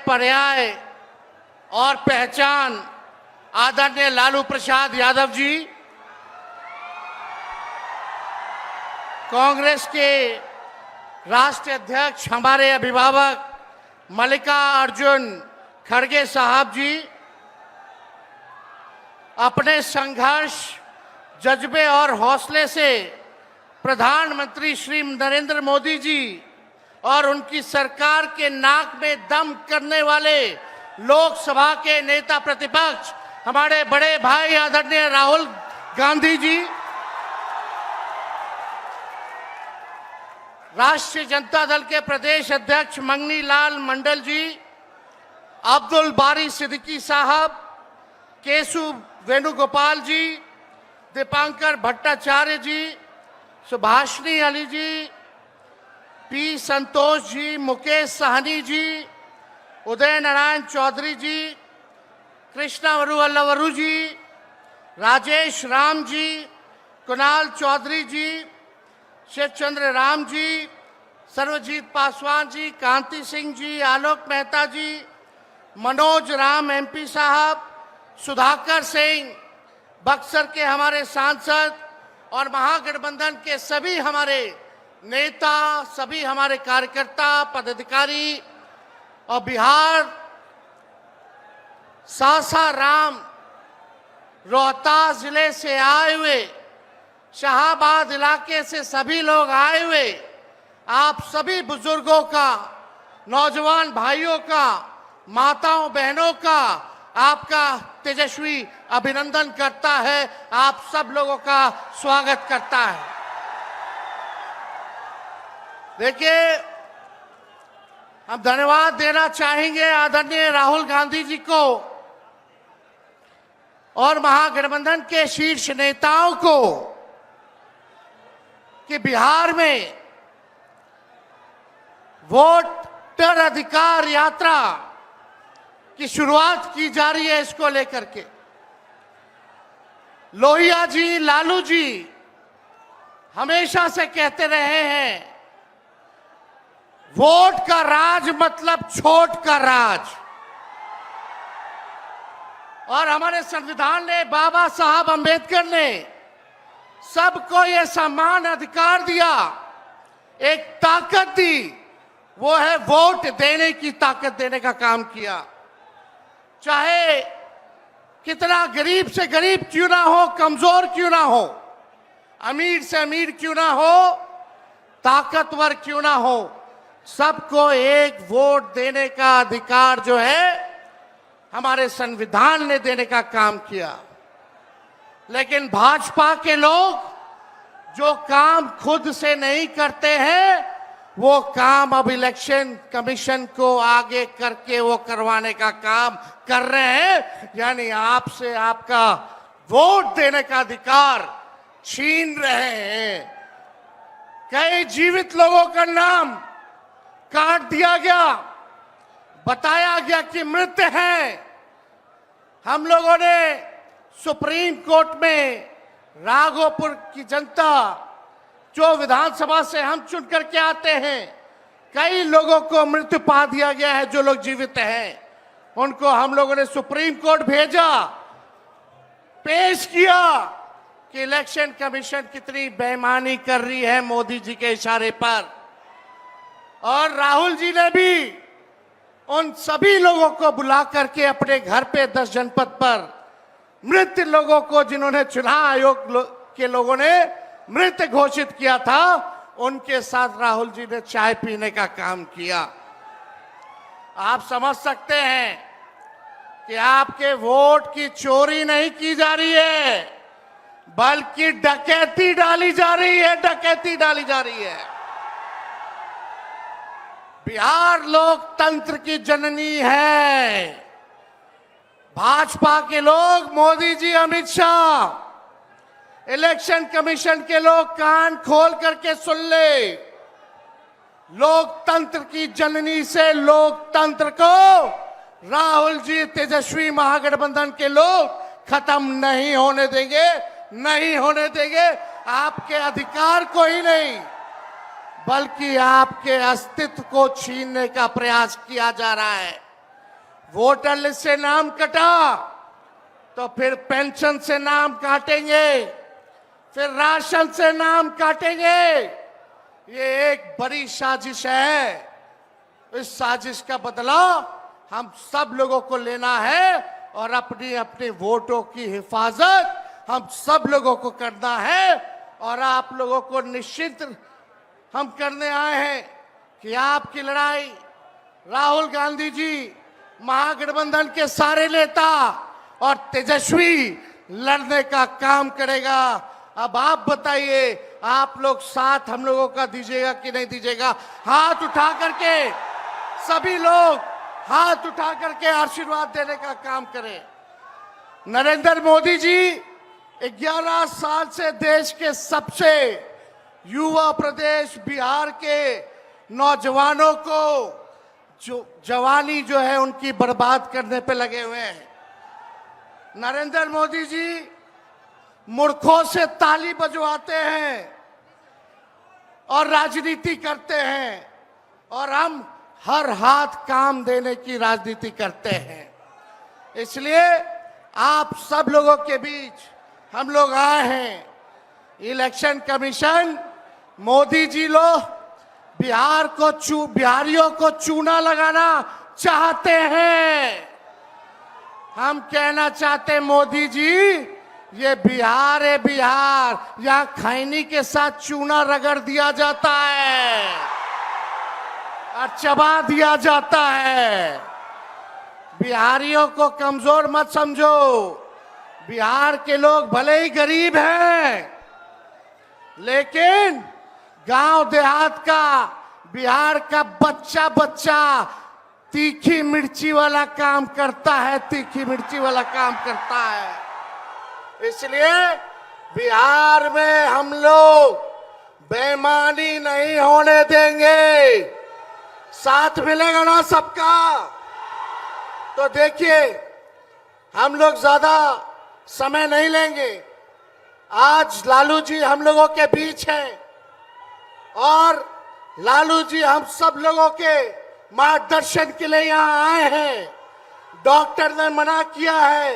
पर्याय और पहचान आदरणीय लालू प्रसाद यादव जी, कांग्रेस के राष्ट्रीय अध्यक्ष हमारे अभिभावक मल्लिकार्जुन खड़गे साहब जी, अपने संघर्ष, जज्बे और हौसले से प्रधानमंत्री श्री नरेंद्र मोदी जी और उनकी सरकार के नाक में दम करने वाले लोकसभा के नेता प्रतिपक्ष हमारे बड़े भाई आदरणीय राहुल गांधी जी, राष्ट्रीय जनता दल के प्रदेश अध्यक्ष मंगनी लाल मंडल जी, अब्दुल बारी सिद्दीकी साहब, केशु वेणुगोपाल जी, दीपांकर भट्टाचार्य जी, सुभाषिनी अली जी, पी संतोष जी, मुकेश साहनी जी, उदय नारायण चौधरी जी, कृष्णा वरुवल्लवरू जी, राजेश राम जी, कुणाल चौधरी जी, शिव चंद्र राम जी, सर्वजीत पासवान जी, कांति सिंह जी, आलोक मेहता जी, मनोज राम एमपी साहब, सुधाकर सिंह, बक्सर के हमारे सांसद और महागठबंधन के सभी हमारे नेता, सभी हमारे कार्यकर्ता, पदाधिकारी और बिहार, सासाराम, रोहतास जिले से आए हुए, शाहाबाद इलाके से सभी लोग आए हुए, आप सभी बुजुर्गों का, नौजवान भाइयों का, माताओं बहनों का आपका तेजस्वी अभिनंदन करता है, आप सब लोगों का स्वागत करता है। देखिए, हम धन्यवाद देना चाहेंगे आदरणीय राहुल गांधी जी को और महागठबंधन के शीर्ष नेताओं को कि बिहार में वोटर अधिकार यात्रा की शुरुआत की जा रही है। इसको लेकर के लोहिया जी, लालू जी हमेशा से कहते रहे हैं, वोट का राज मतलब छोट का राज। और हमारे संविधान ने, बाबा साहब अंबेडकर ने सबको यह समान अधिकार दिया, एक ताकत दी, वो है वोट देने की ताकत देने का काम किया। चाहे कितना गरीब से गरीब क्यों ना हो, कमजोर क्यों ना हो, अमीर से अमीर क्यों ना हो, ताकतवर क्यों ना हो, सबको एक वोट देने का अधिकार जो है हमारे संविधान ने देने का काम किया। लेकिन भाजपा के लोग जो काम खुद से नहीं करते हैं, वो काम अब इलेक्शन कमीशन को आगे करके वो करवाने का काम कर रहे हैं, यानी आपसे आपका वोट देने का अधिकार छीन रहे हैं। कई जीवित लोगों का नाम काट दिया गया, बताया गया कि मृत हैं। हम लोगों ने सुप्रीम कोर्ट में राघोपुर की जनता, जो विधानसभा से हम चुन करके आते हैं, कई लोगों को मृत्यु पा दिया गया है। जो लोग जीवित हैं उनको हम लोगों ने सुप्रीम कोर्ट भेजा, पेश किया कि इलेक्शन कमीशन कितनी बेईमानी कर रही है मोदी जी के इशारे पर। और राहुल जी ने भी उन सभी लोगों को बुला करके अपने घर पे 10 जनपद पर मृत लोगों को, जिन्होंने चुनाव आयोग के लोगों ने मृत घोषित किया था, उनके साथ राहुल जी ने चाय पीने का काम किया। आप समझ सकते हैं कि आपके वोट की चोरी नहीं की जा रही है, बल्कि डकैती डाली जा रही है, डकैती डाली जा रही है। बिहार लोकतंत्र की जननी है। भाजपा के लोग, मोदी जी, अमित शाह, इलेक्शन कमीशन के लोग कान खोल करके सुन ले, लोकतंत्र की जननी से लोकतंत्र को राहुल जी, तेजस्वी महागठबंधन के लोग खत्म नहीं होने देंगे, नहीं होने देंगे। आपके अधिकार को ही नहीं, बल्कि आपके अस्तित्व को छीनने का प्रयास किया जा रहा है। वोटर लिस्ट से नाम कटा तो फिर पेंशन से नाम काटेंगे, फिर राशन से नाम काटेंगे। ये एक बड़ी साजिश है। इस साजिश का बदला हम सब लोगों को लेना है और अपनी अपने वोटों की हिफाजत हम सब लोगों को करना है। और आप लोगों को निश्चित हम करने आए हैं कि आपकी लड़ाई राहुल गांधी जी, महागठबंधन के सारे नेता और तेजस्वी लड़ने का काम करेगा। अब आप बताइए, आप लोग साथ हम लोगों का दीजिएगा कि नहीं दीजिएगा? हाथ उठा करके सभी लोग हाथ उठा करके आशीर्वाद देने का काम करें। नरेंद्र मोदी जी 11 साल से देश के सबसे युवा प्रदेश बिहार के नौजवानों को जो जवानी जो है उनकी बर्बाद करने पे लगे हुए हैं। नरेंद्र मोदी जी मूर्खों से ताली बजवाते हैं और राजनीति करते हैं और हम हर हाथ काम देने की राजनीति करते हैं। इसलिए आप सब लोगों के बीच हम लोग आए हैं। इलेक्शन कमीशन, मोदी जी लोग बिहारियों को चूना लगाना चाहते हैं। हम कहना चाहते हैं, मोदी जी ये बिहार है, बिहार यहाँ खैनी के साथ चूना रगड़ दिया जाता है और चबा दिया जाता है। बिहारियों को कमजोर मत समझो। बिहार के लोग भले ही गरीब हैं, लेकिन गांव देहात का बिहार का बच्चा बच्चा तीखी मिर्ची वाला काम करता है, तीखी मिर्ची वाला काम करता है। इसलिए बिहार में हम लोग बेईमानी नहीं होने देंगे। साथ मिलेगा ना सबका? तो देखिए, हम लोग ज्यादा समय नहीं लेंगे। आज लालू जी हम लोगों के बीच हैं और लालू जी हम सब लोगों के मार्गदर्शन के लिए यहाँ आए हैं। डॉक्टर ने मना किया है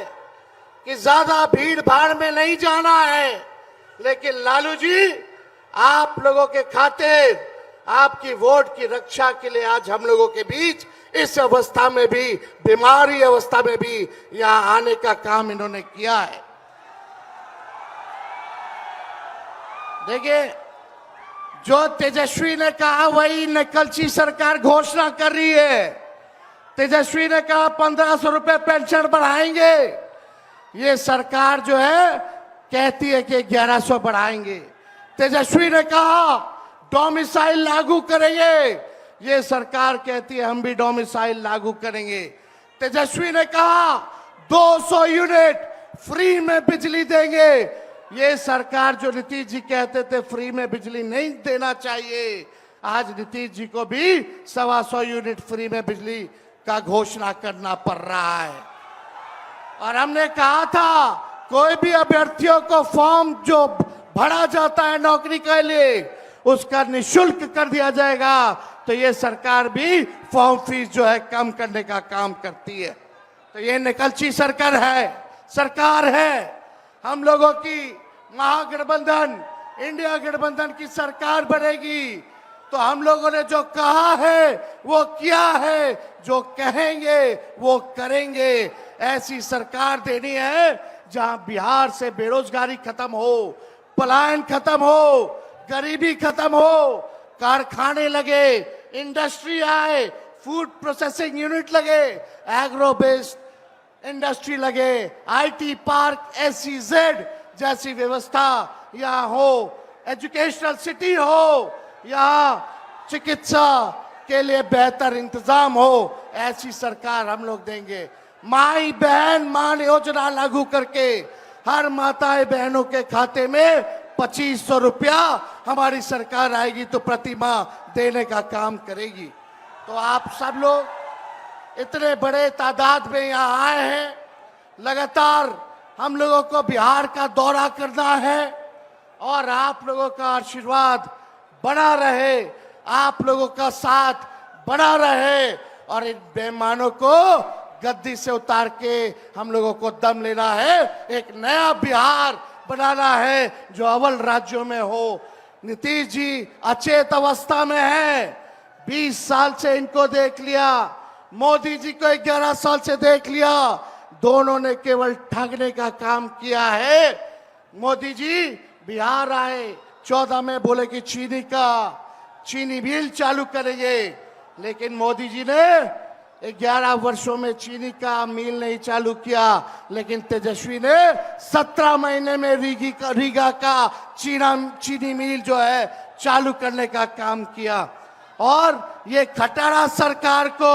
कि ज्यादा भीड़ भाड़ में नहीं जाना है, लेकिन लालू जी आप लोगों के खातिर, आपकी वोट की रक्षा के लिए आज हम लोगों के बीच इस अवस्था में भी, बीमारी अवस्था में भी यहाँ आने का काम इन्होंने किया है। देखिए, जो तेजस्वी ने कहा वही नकलची सरकार घोषणा कर रही है। तेजस्वी ने कहा 1500 रुपए पेंशन बढ़ाएंगे। ये सरकार जो है कहती है कि 1100 बढ़ाएंगे। तेजस्वी ने कहा डोमिसाइल लागू करेंगे। ये सरकार कहती है हम भी डोमिसाइल लागू करेंगे। तेजस्वी ने कहा 200 यूनिट फ्री में बिजली देंगे। ये सरकार, जो नीतीश जी कहते थे फ्री में बिजली नहीं देना चाहिए, आज नीतीश जी को भी 125 यूनिट फ्री में बिजली का घोषणा करना पड़ रहा है। और हमने कहा था कोई भी अभ्यर्थियों को फॉर्म जो भरा जाता है नौकरी के लिए उसका निःशुल्क कर दिया जाएगा। तो ये सरकार भी फॉर्म फीस जो है कम करने का काम करती है। तो ये निकलची सरकार है। हम लोगों की महागठबंधन, इंडिया गठबंधन की सरकार बनेगी तो हम लोगों ने जो कहा है वो किया है, जो कहेंगे वो करेंगे। ऐसी सरकार देनी है जहां बिहार से बेरोजगारी खत्म हो, पलायन खत्म हो, गरीबी खत्म हो, कारखाने लगे, इंडस्ट्री आए, फूड प्रोसेसिंग यूनिट लगे, एग्रो बेस्ड इंडस्ट्री लगे, आईटी पार्क, SEZ जैसी व्यवस्था यहाँ हो, एजुकेशनल सिटी हो, यहाँ चिकित्सा के लिए बेहतर इंतजाम हो। ऐसी सरकार हम लोग देंगे। माई बहन मान योजना लागू करके हर माताएं बहनों के खाते में 2500 रुपया हमारी सरकार आएगी तो प्रति माह देने का काम करेगी। तो आप सब लोग इतने बड़े तादाद में यहाँ आए हैं। लगातार हम लोगों को बिहार का दौरा करना है और आप लोगों का आशीर्वाद बना रहे, आप लोगों का साथ बना रहे और इन बेईमानों को गद्दी से उतार के हम लोगों को दम लेना है, एक नया बिहार बनाना है जो अव्वल राज्यों में हो। नीतीश जी अचेत अवस्था में है, 20 साल से इनको देख लिया, मोदी जी को 11 साल से देख लिया, दोनों ने केवल ठगने का काम किया है। मोदी जी बिहार आए, 14 में बोले कि चीनी मिल चालू करेंगे, लेकिन मोदी जी ने 11 वर्षों में चीनी का मिल नहीं चालू किया, लेकिन तेजस्वी ने 17 महीने में रीगा का चीनी मिल जो है चालू करने का काम किया। और ये खटारा सरकार को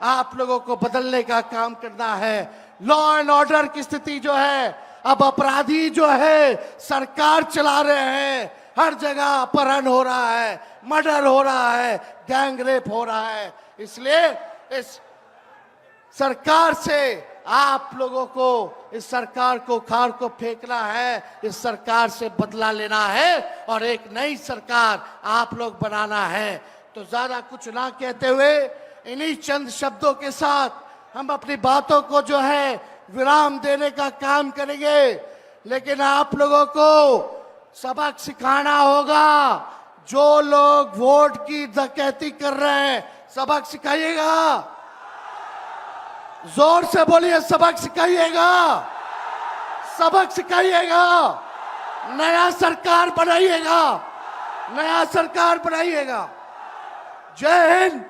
आप लोगों को बदलने का काम करना है। लॉ एंड ऑर्डर की स्थिति जो है, अब अपराधी जो है सरकार चला रहे हैं, हर जगह अपहरण हो रहा है, मर्डर हो रहा है, गैंग रेप हो रहा है। इसलिए इस सरकार से आप लोगों को, इस सरकार को खार को फेंकना है, इस सरकार से बदला लेना है और एक नई सरकार आप लोग बनाना है। तो ज्यादा कुछ ना कहते हुए इन्हीं चंद शब्दों के साथ हम अपनी बातों को जो है विराम देने का काम करेंगे, लेकिन आप लोगों को सबक सिखाना होगा। जो लोग वोट की डकैती कर रहे हैं, सबक सिखाइएगा, जोर से बोलिए, सबक सिखाइएगा, सबक सिखाइएगा, नया सरकार बनाइएगा, नया सरकार बनाइएगा। जय हिंद।